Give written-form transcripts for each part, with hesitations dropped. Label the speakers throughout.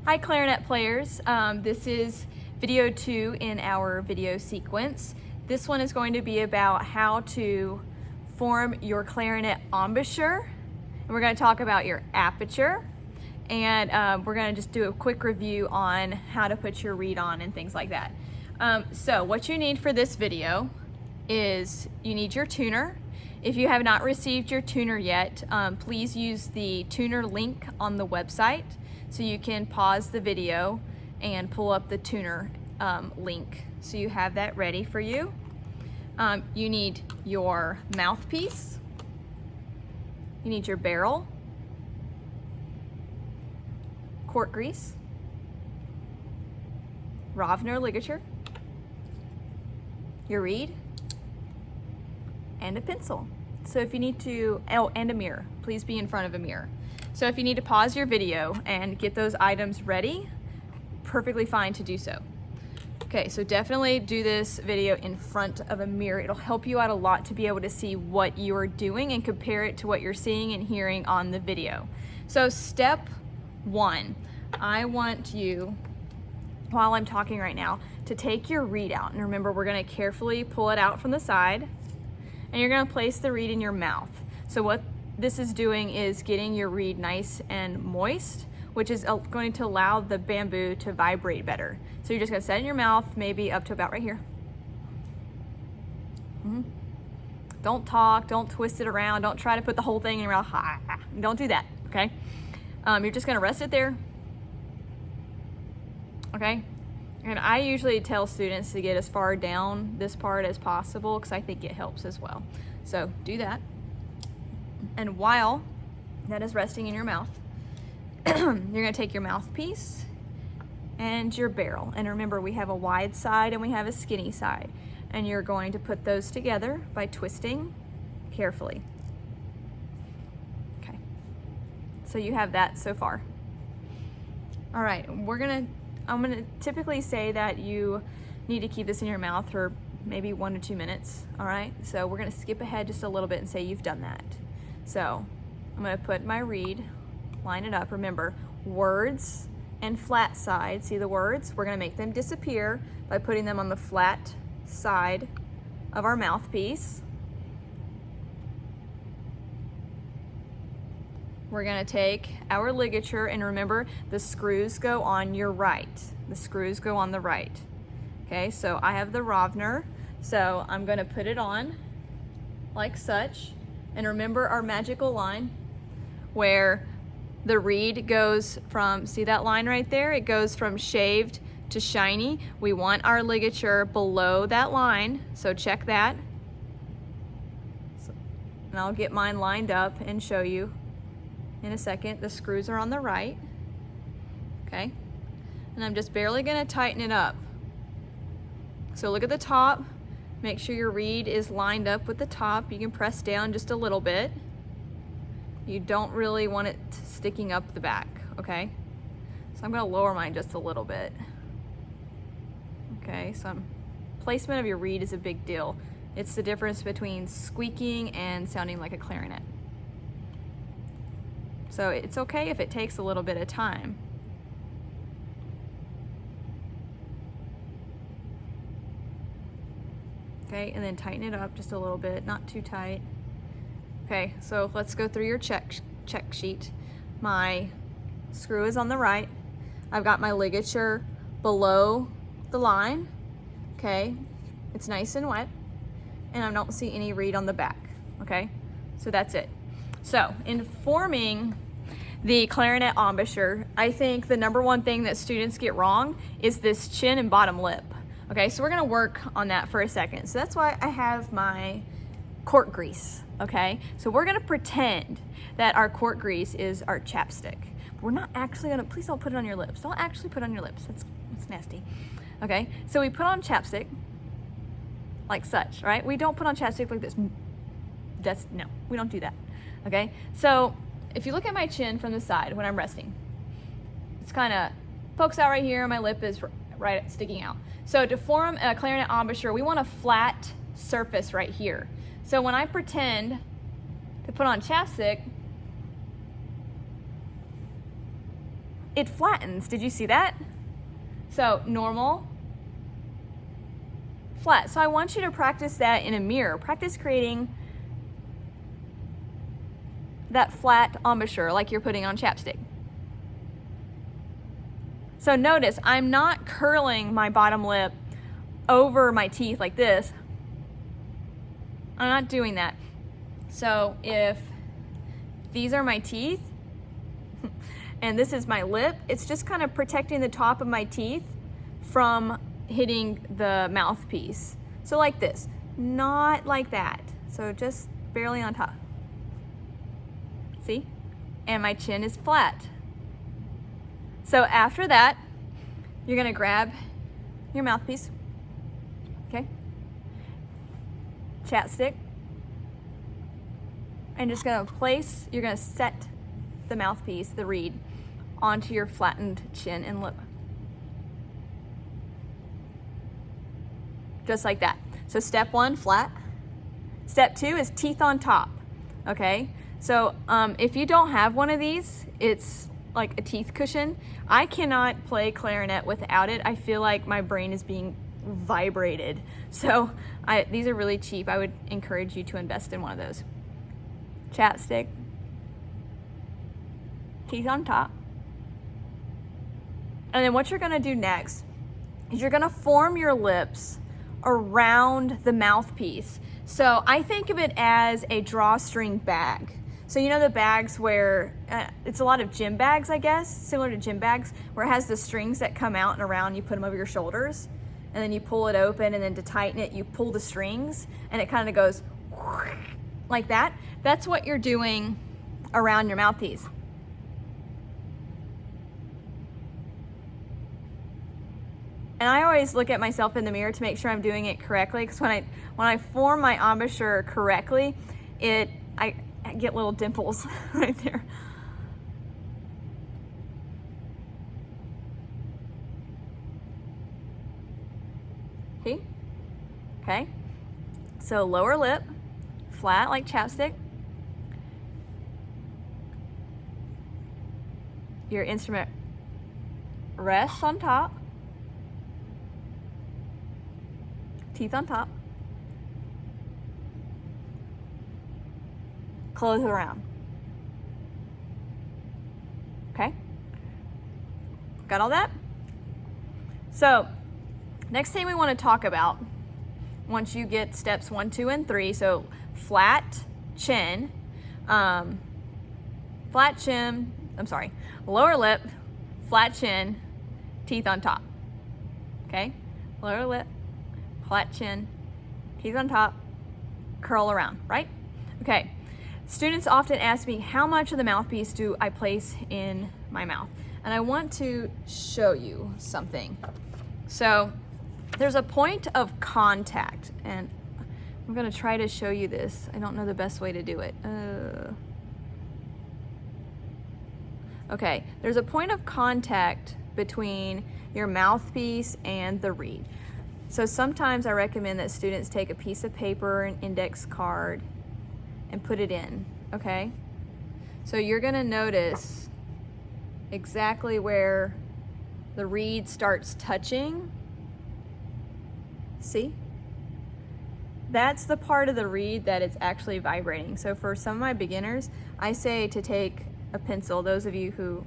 Speaker 1: Hi clarinet players, this is video 2 in our video sequence. This one is going to be about how to form your clarinet embouchure, and we're going to talk about your aperture, and we're going to just do a quick review on how to put your reed on and things like that. So what you need for this video is you need your tuner. If you have not received your tuner yet, please use the tuner link on the website so you can pause the video and pull up the tuner link so you have that ready for you. You need your mouthpiece, you need your barrel, cork grease, Rovner ligature, your reed, and a pencil. So if you need to, oh, and a mirror, please be in front of a mirror. So if you need to pause your video and get those items ready, perfectly fine to do so. Okay, so definitely do this video in front of a mirror. It'll help you out a lot to be able to see what you are doing and compare it to what you're seeing and hearing on the video. So step 1, I want you, while I'm talking right now, to take your reed out. And remember, we're gonna carefully pull it out from the side, and you're gonna place the reed in your mouth. So what this is doing is getting your reed nice and moist, which is going to allow the bamboo to vibrate better. So you're just gonna set it in your mouth, maybe up to about right here. Don't talk, don't twist it around, don't try to put the whole thing in your mouth. Don't do that, okay? You're just gonna rest it there, okay? And I usually tell students to get as far down this part as possible because I think it helps as well. So do that. And while that is resting in your mouth, you're gonna take your mouthpiece and your barrel. And remember, we have a wide side and we have a skinny side. And you're going to put those together by twisting carefully. Okay, so you have that so far. All right, I'm gonna typically say that you need to keep this in your mouth for maybe 1 to 2 minutes, all right? So we're gonna skip ahead just a little bit and say you've done that. So I'm gonna put my reed, line it up. Remember, words and flat side, see the words? We're gonna make them disappear by putting them on the flat side of our mouthpiece. We're gonna take our ligature, and remember, the screws go on your right. The screws go on the right. Okay, so I have the Rovner, so I'm gonna put it on like such. And remember our magical line where the reed goes from, see that line right there? It goes from shaved to shiny. We want our ligature below that line, so check that. And I'll get mine lined up and show you in a second. The screws are on the right, okay? And I'm just barely gonna tighten it up. So look at the top. Make sure your reed is lined up with the top. You can press down just a little bit. You don't really want it sticking up the back, okay? So I'm gonna lower mine just a little bit. Okay, so placement of your reed is a big deal. It's the difference between squeaking and sounding like a clarinet. So it's okay if it takes a little bit of time. Okay, and then tighten it up just a little bit, not too tight. Okay, so let's go through your check sheet. My screw is on the right. I've got my ligature below the line. Okay, it's nice and wet, and I don't see any reed on the back. Okay, so that's it. So in forming the clarinet embouchure, I think the #1 thing that students get wrong is this chin and bottom lip. Okay, so we're gonna work on that for a second. So that's why I have my cork grease, okay? So we're gonna pretend that our cork grease is our chapstick. We're not actually gonna, please don't put it on your lips. Don't actually put it on your lips, that's nasty. Okay, so we put on chapstick like such, right? We don't put on chapstick like this. No, we don't do that, okay? So if you look at my chin from the side when I'm resting, it's kinda pokes out right here, and my lip is right sticking out. So to form a clarinet embouchure, we want a flat surface right here. So when I pretend to put on chapstick, it flattens. Did you see that? So normal, flat. So I want you to practice that in a mirror. Practice creating that flat embouchure like you're putting on chapstick. So notice I'm not curling my bottom lip over my teeth like this. I'm not doing that. So if these are my teeth and this is my lip, it's just kind of protecting the top of my teeth from hitting the mouthpiece. So like this, not like that. So just barely on top. See? And my chin is flat. So after that, you're gonna grab your mouthpiece, okay? Chapstick. And just gonna you're gonna set the mouthpiece, the reed, onto your flattened chin and lip. Just like that. So step 1, flat. Step 2 is teeth on top, okay? So if you don't have one of these, it's like a teeth cushion. I cannot play clarinet without it. I feel like my brain is being vibrated. So these are really cheap. I would encourage you to invest in one of those. Chapstick, teeth on top. And then what you're gonna do next is you're gonna form your lips around the mouthpiece. So I think of it as a drawstring bag. So you know the bags where, it's a lot of gym bags, I guess, similar to gym bags, where it has the strings that come out and around, you put them over your shoulders, and then you pull it open, and then to tighten it, you pull the strings, and it kind of goes like that. That's what you're doing around your mouthpiece. And I always look at myself in the mirror to make sure I'm doing it correctly, because when I form my embouchure correctly, I get little dimples right there. See? Okay. So lower lip, flat like chapstick. Your instrument rests on top. Teeth on top. Close it around. Okay? Got all that? So, next thing we want to talk about, once you get steps 1, 2, and 3, so flat chin, lower lip, flat chin, teeth on top. Okay? Lower lip, flat chin, teeth on top, curl around, right? Okay. Students often ask me, how much of the mouthpiece do I place in my mouth? And I want to show you something. So there's a point of contact, and I'm gonna try to show you this. I don't know the best way to do it. Okay, there's a point of contact between your mouthpiece and the reed. So sometimes I recommend that students take a piece of paper, an index card, and put it in, okay? So you're gonna notice exactly where the reed starts touching. See? That's the part of the reed that it's actually vibrating. So for some of my beginners, I say to take a pencil, those of you who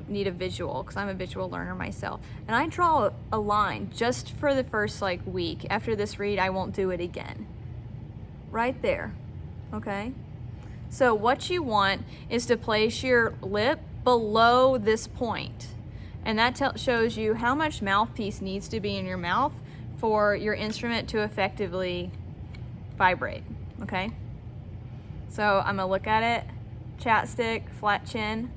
Speaker 1: need a visual, because I'm a visual learner myself, and I draw a line just for the first week. After this read, I won't do it again. Right there. Okay, so what you want is to place your lip below this point, and that shows you how much mouthpiece needs to be in your mouth for your instrument to effectively vibrate. Okay, so I'm gonna look at it, chapstick, flat chin.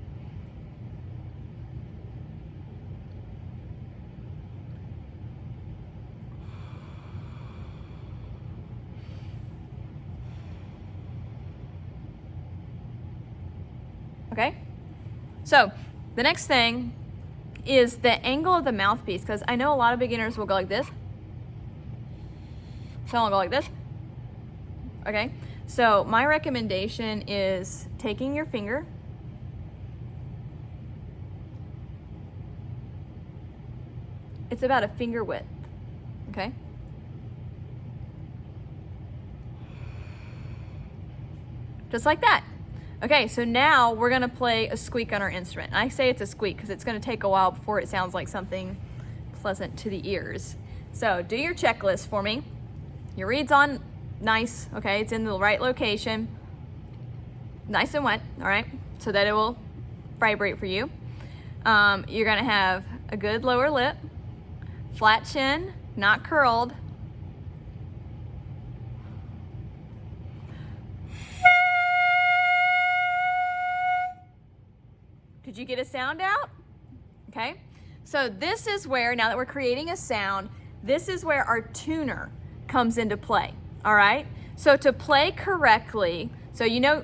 Speaker 1: Okay, so the next thing is the angle of the mouthpiece, because I know a lot of beginners will go like this. Some will go like this. Okay, so my recommendation is taking your finger it's about a finger width, okay? Just like that. Okay, so now we're gonna play a squeak on our instrument. I say it's a squeak because it's gonna take a while before it sounds like something pleasant to the ears. So do your checklist for me. Your reed's on nice, okay? It's in the right location. Nice and wet, all right? So that it will vibrate for you. You're gonna have a good lower lip, flat chin, not curled. Did you get a sound out? Okay, so this is where, now that we're creating a sound, this is where our tuner comes into play, all right? So to play correctly, so you know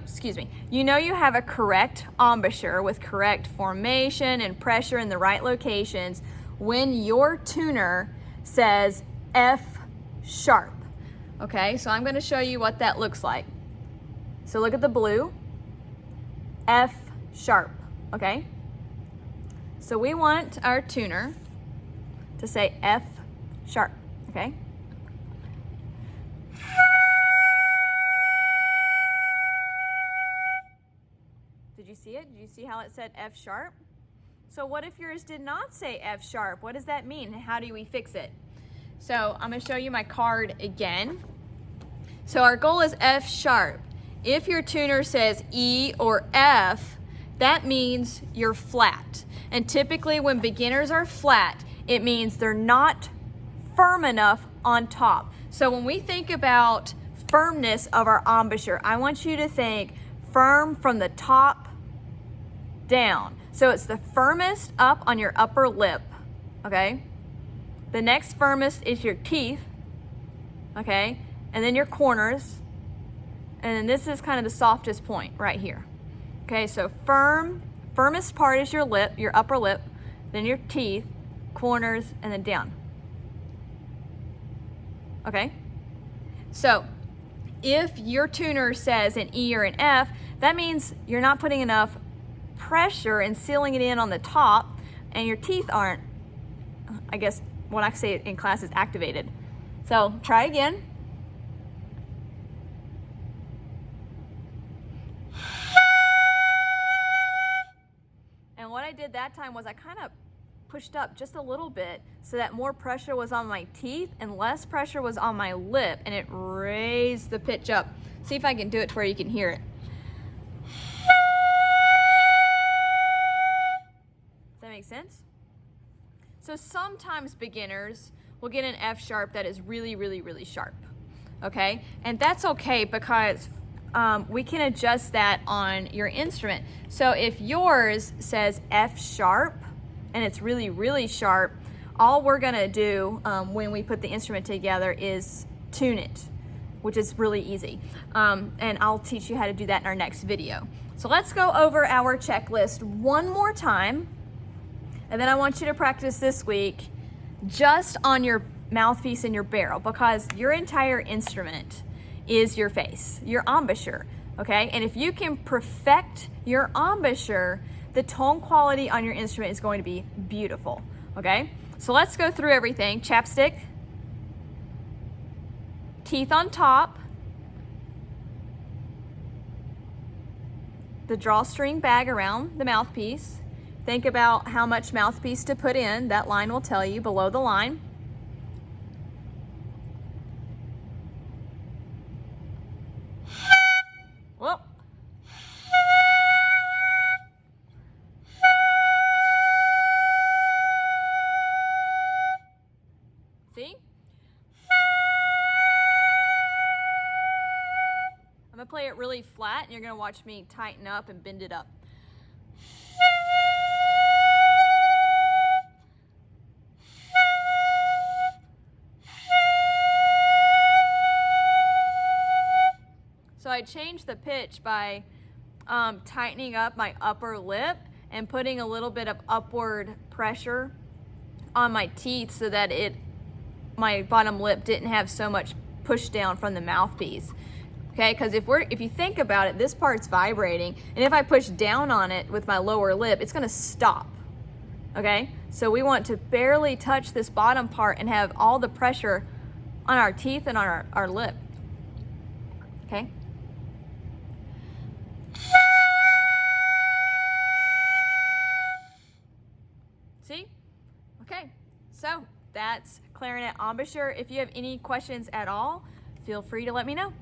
Speaker 1: you have a correct embouchure with correct formation and pressure in the right locations when your tuner says F sharp, okay? So I'm gonna show you what that looks like. So look at the blue, F sharp. Okay, so we want our tuner to say F sharp, okay? Did you see it? Did you see how it said F sharp? So what if yours did not say F sharp? What does that mean? How do we fix it? So I'm gonna show you my card again. So our goal is F sharp. If your tuner says E or F, that means you're flat. And typically when beginners are flat, it means they're not firm enough on top. So when we think about firmness of our embouchure, I want you to think firm from the top down. So it's the firmest up on your upper lip, okay? The next firmest is your teeth, okay? And then your corners. And then this is kind of the softest point right here. Okay, so firmest part is your lip, your upper lip, then your teeth, corners, and then down. Okay? So if your tuner says an E or an F, that means you're not putting enough pressure and sealing it in on the top, and your teeth aren't, I guess what I say in class is activated. So try again. And what I did that time was I kind of pushed up just a little bit so that more pressure was on my teeth and less pressure was on my lip, and it raised the pitch up. See if I can do it to where you can hear it. Does that make sense? So sometimes beginners will get an F sharp that is really, really, really sharp, okay? And that's okay because we can adjust that on your instrument. So if yours says F sharp and it's really, really sharp, all we're gonna do when we put the instrument together is tune it, which is really easy. And I'll teach you how to do that in our next video. So let's go over our checklist one more time. And then I want you to practice this week just on your mouthpiece and your barrel, because your entire instrument is your face, your embouchure, okay? And if you can perfect your embouchure, the tone quality on your instrument is going to be beautiful, okay? So let's go through everything. Chapstick, teeth on top, the drawstring bag around the mouthpiece. Think about how much mouthpiece to put in. That line will tell you below the line. Whoop. See? I'm gonna play it really flat and you're gonna watch me tighten up and bend it up. So I changed the pitch by tightening up my upper lip and putting a little bit of upward pressure on my teeth so that my bottom lip didn't have so much push down from the mouthpiece. Okay, because if you think about it, this part's vibrating, and if I push down on it with my lower lip, it's gonna stop. okay? So we want to barely touch this bottom part and have all the pressure on our teeth and on our lip, okay? See? Okay, so that's clarinet embouchure. If you have any questions at all, feel free to let me know.